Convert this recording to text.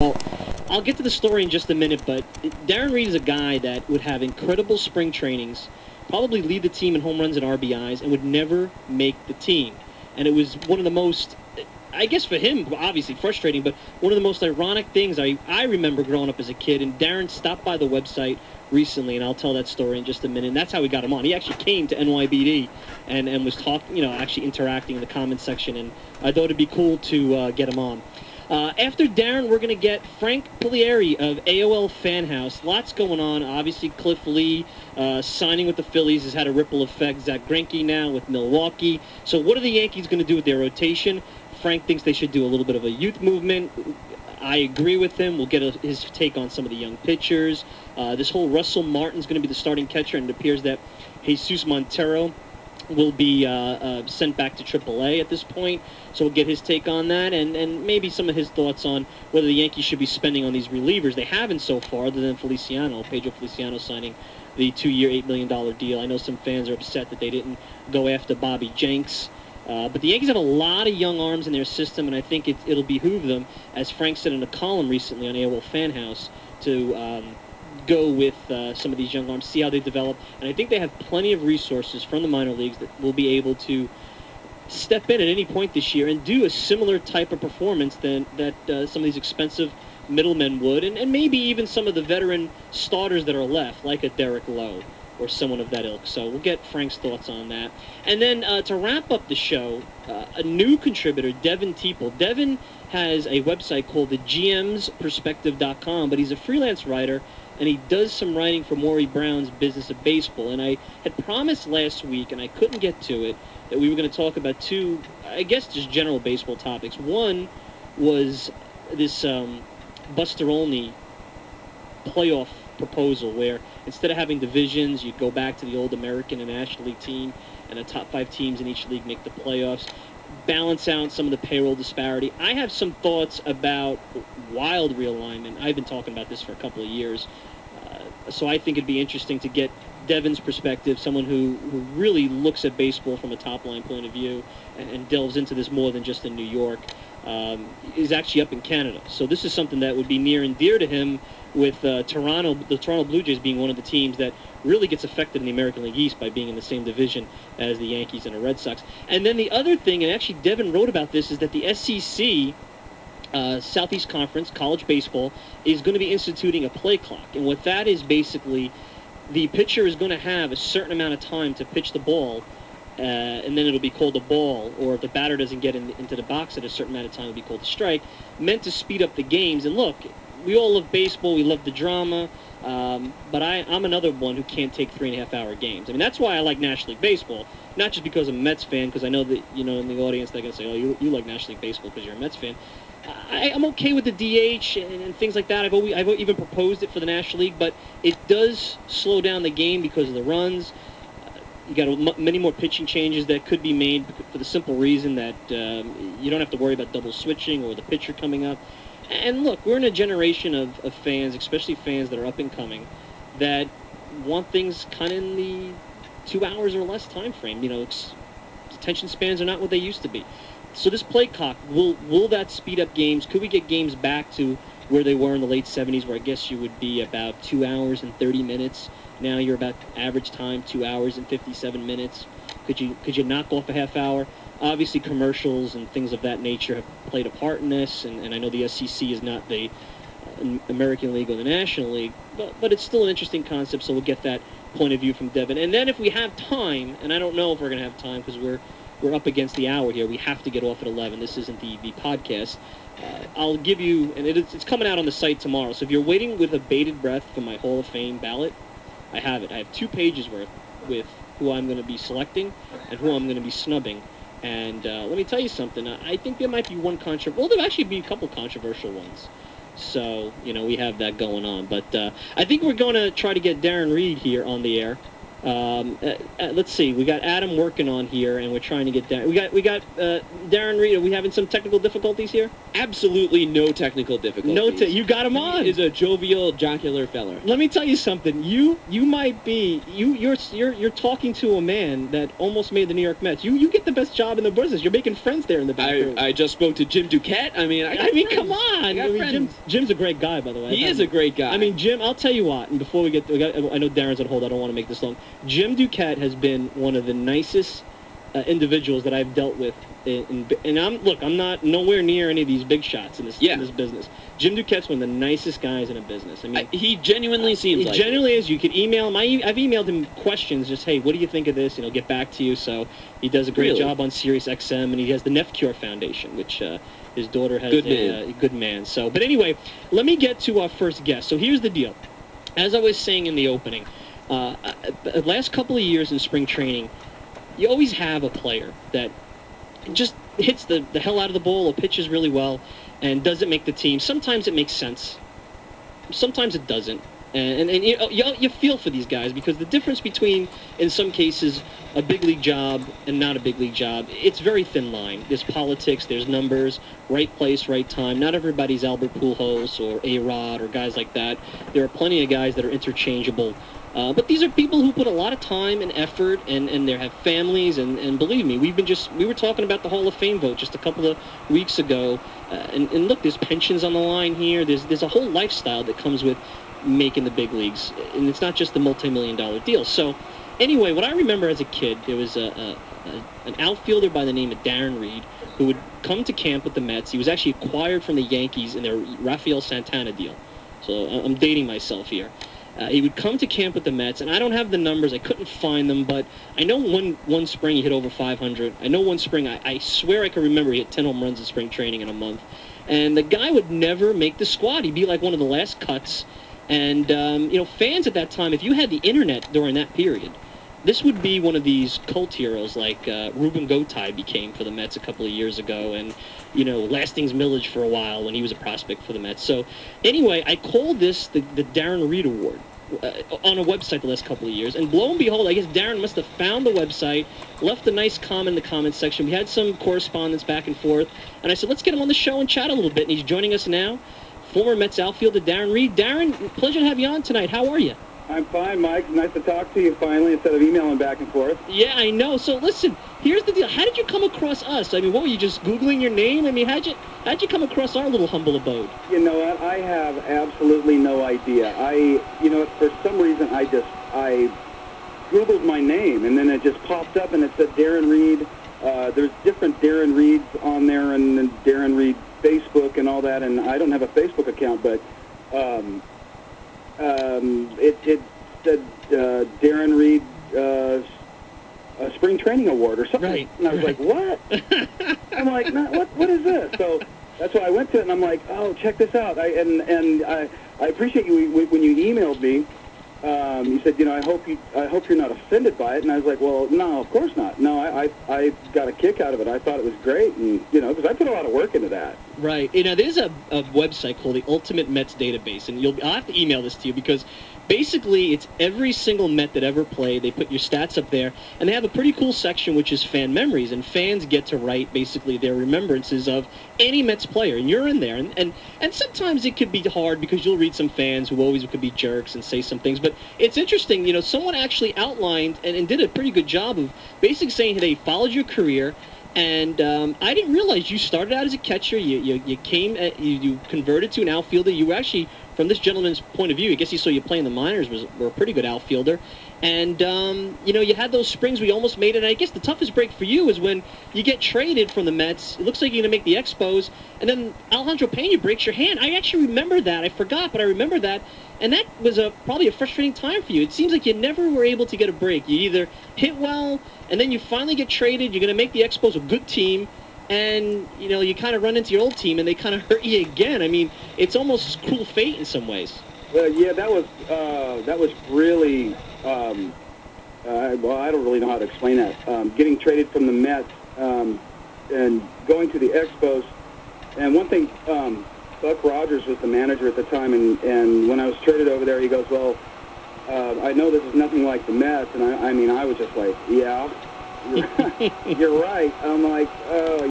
Well, I'll get to the story in just a minute, but Darren Reed is a guy that would have incredible spring trainings, probably lead the team in home runs and RBIs, and would never make the team. And it was one of the most, I guess for him, obviously frustrating, but one of the most ironic things I remember growing up as a kid. And Darren stopped by the website recently, and I'll tell that story in just a minute. And that's how we got him on. He actually came to NYBD and was talking, actually interacting in the comments section. And I thought it'd be cool to get him on. After Darren, we're going to get Frank Puglieri of AOL Fan House. Lots going on. Obviously, Cliff Lee signing with the Phillies has had a ripple effect. Zach Greinke now with Milwaukee. So what are the Yankees going to do with their rotation? Frank thinks they should do a little bit of a youth movement. I agree with him. We'll get his take on some of the young pitchers. This whole Russell Martin's going to be the starting catcher, and it appears that Jesus Montero will be sent back to AAA at this point. So we'll get his take on that, and maybe some of his thoughts on whether the Yankees should be spending on these relievers. They haven't so far, other than Pedro Feliciano signing the 2-year, $8 million deal. I know some fans are upset that they didn't go after Bobby Jenks. But the Yankees have a lot of young arms in their system, and I think it'll behoove them, as Frank said in a column recently on AOL Fan House, to go with some of these young arms, see how they develop. And I think they have plenty of resources from the minor leagues that will be able to step in at any point this year and do a similar type of performance that some of these expensive middlemen would, and maybe even some of the veteran starters that are left, like a Derek Lowe or someone of that ilk. So we'll get Frank's thoughts on that. And then to wrap up the show, a new contributor, Devin Teeple. Devin has a website called the GMsPerspective.com, but he's a freelance writer, and he does some writing for Maury Brown's Business of Baseball. And I had promised last week, and I couldn't get to it, that we were going to talk about two, I guess, just general baseball topics. One was this Buster Olney playoff proposal, where instead of having divisions, you'd go back to the old American and National League team, and the top 5 teams in each league make the playoffs, balance out some of the payroll disparity. I have some thoughts about wild realignment. I've been talking about this for a couple of years, so I think it'd be interesting to get Devin's perspective, someone who really looks at baseball from a top-line point of view and delves into this more than just in New York. Is actually up in Canada. So this is something that would be near and dear to him, with the Toronto Blue Jays being one of the teams that really gets affected in the American League East by being in the same division as the Yankees and the Red Sox. And then the other thing, and actually Devin wrote about this, is that the SEC, Southeast Conference, college baseball, is going to be instituting a play clock. And what that is, basically, the pitcher is going to have a certain amount of time to pitch the ball, and then it'll be called a ball, or if the batter doesn't get into the box at a certain amount of time, it'll be called a strike, meant to speed up the games. And look, we all love baseball, we love the drama, but I'm another one who can't take 3.5-hour games. I mean, that's why I like National League Baseball, not just because I'm a Mets fan, because I know that, in the audience they're going to say, oh, you like National League Baseball because you're a Mets fan. I'm okay with the DH and things like that. I've even proposed it for the National League, but it does slow down the game because of the runs. You got many more pitching changes that could be made for the simple reason that you don't have to worry about double switching or the pitcher coming up. And look, we're in a generation of fans, especially fans that are up and coming, that want things kind of in the 2 hours or less time frame. Attention spans are not what they used to be. So this play clock, will that speed up games? Could we get games back to where they were in the late 70s, where I guess you would be about 2 hours and 30 minutes? Now you're about average time 2 hours and 57 minutes. Could you knock off a half hour? Obviously, commercials and things of that nature have played a part in this, and I know the SEC is not the American League or the National League, but it's still an interesting concept, so we'll get that point of view from Devin. And then if we have time, and I don't know if we're going to have time because we're up against the hour here. We have to get off at 11. This isn't the podcast. I'll give you, and it's coming out on the site tomorrow, so if you're waiting with a bated breath for my Hall of Fame ballot, I have it. I have 2 pages worth with who I'm going to be selecting and who I'm going to be snubbing. And let me tell you something. I think there might be one well, there'll actually be a couple controversial ones. So, we have that going on. But I think we're going to try to get Darren Reed here on the air. Let's see. We got Adam working on here, and we're trying to get down. We got Darren Reed. Are we having some technical difficulties here? Absolutely no technical difficulties. You got him on. He is a jovial, jocular feller. Let me tell you something. You might be you're talking to a man that almost made the New York Mets. You get the best job in the business. You're making friends there in the back room. I just spoke to Jim Duquette. I mean, come on. Jim's a great guy, by the way. He is a great guy. I mean, Jim. I'll tell you what. And before I know Darren's on hold. I don't want to make this long. Jim Duquette has been one of the nicest individuals that I've dealt with, and I'm not nowhere near any of these big shots in this business. Jim Duquette's one of the nicest guys in a business. I mean, he genuinely seems like. He genuinely is. You could email him. I've emailed him questions, just hey, what do you think of this? And he'll get back to you. So he does a great job on Sirius XM, and he has the Neff Cure Foundation, which his daughter has a good man. So, but anyway, let me get to our first guest. So here's the deal. As I was saying in the opening, the last couple of years in spring training, you always have a player that just hits the hell out of the ball or pitches really well and doesn't make the team. Sometimes it makes sense. Sometimes it doesn't. And you feel for these guys because the difference between, in some cases, a big league job and not a big league job, it's very thin line. There's politics, there's numbers, right place, right time. Not everybody's Albert Pujols or A-Rod or guys like that. There are plenty of guys that are interchangeable. But these are people who put a lot of time and effort, and they have families, and believe me, we were talking about the Hall of Fame vote just a couple of weeks ago, and look, there's pensions on the line here. There's a whole lifestyle that comes with making the big leagues, and it's not just the multi-million-dollar deal. So, anyway, what I remember as a kid, there was an outfielder by the name of Darren Reed who would come to camp with the Mets. He was actually acquired from the Yankees in their Rafael Santana deal. So I'm dating myself here. He would come to camp with the Mets, and I don't have the numbers. I couldn't find them, but I know one spring he hit over 500. I know one spring, I swear I can remember he hit 10 home runs in spring training in a month. And the guy would never make the squad. He'd be like one of the last cuts. And, fans at that time, if you had the internet during that period, this would be one of these cult heroes like Ruben Gotay became for the Mets a couple of years ago, and, Lastings Millage for a while when he was a prospect for the Mets. So, anyway, I called this the Darren Reed Award on a website the last couple of years, and lo and behold, I guess Darren must have found the website, left a nice comment in the comments section. We had some correspondence back and forth, and I said, let's get him on the show and chat a little bit, and he's joining us now. Former Mets outfielder Darren Reed. Darren, pleasure to have you on tonight. How are you? I'm fine, Mike. Nice to talk to you finally instead of emailing back and forth. Yeah, I know. So listen, here's the deal. How did you come across us? I mean, what were you just Googling your name? I mean, how'd you come across our little humble abode? You know what? I have absolutely no idea. For some reason, I Googled my name, and then it just popped up, and it said Darren Reed. There's different Darren Reeds on there, and then Darren Reed Facebook and all that, and I don't have a Facebook account, but it said Darren Reed a spring training award or something. Right. And I was like, what? I'm like, no, what is this? So that's why I went to it, and I'm like, oh, check this out. I appreciate you when you emailed me. You said, I hope you're not offended by it. And I was like, well, no, of course not. No, I got a kick out of it. I thought it was great, and because I put a lot of work into that. Right. There's a website called the Ultimate Mets Database, and I'll have to email this to you because basically it's every single Met that ever played. They put your stats up there, and they have a pretty cool section which is fan memories, and fans get to write basically their remembrances of any Mets player, and you're in there. And sometimes it could be hard because you'll read some fans who always could be jerks and say some things, but it's interesting. Someone actually outlined and did a pretty good job of basically saying they followed your career. And I didn't realize you started out as a catcher. You converted to an outfielder. You were actually, from this gentleman's point of view, I guess he saw you play in the minors, were a pretty good outfielder. And, you had those springs where you almost made it. And I guess the toughest break for you is when you get traded from the Mets. It looks like you're going to make the Expos. And then Alejandro Pena breaks your hand. I actually remember that. I forgot, but I remember that. And that was probably a frustrating time for you. It seems like you never were able to get a break. You either hit well, and then you finally get traded. You're going to make the Expos a good team. And, you kind of run into your old team, and they kind of hurt you again. I mean, it's almost cruel fate in some ways. Yeah, that was really, I don't really know how to explain that. Getting traded from the Mets and going to the Expos. And one thing, Buck Rogers was the manager at the time, and when I was traded over there, he goes, well, I know this is nothing like the Mets, and I mean, I was just like, yeah, you're right. I'm like, oh,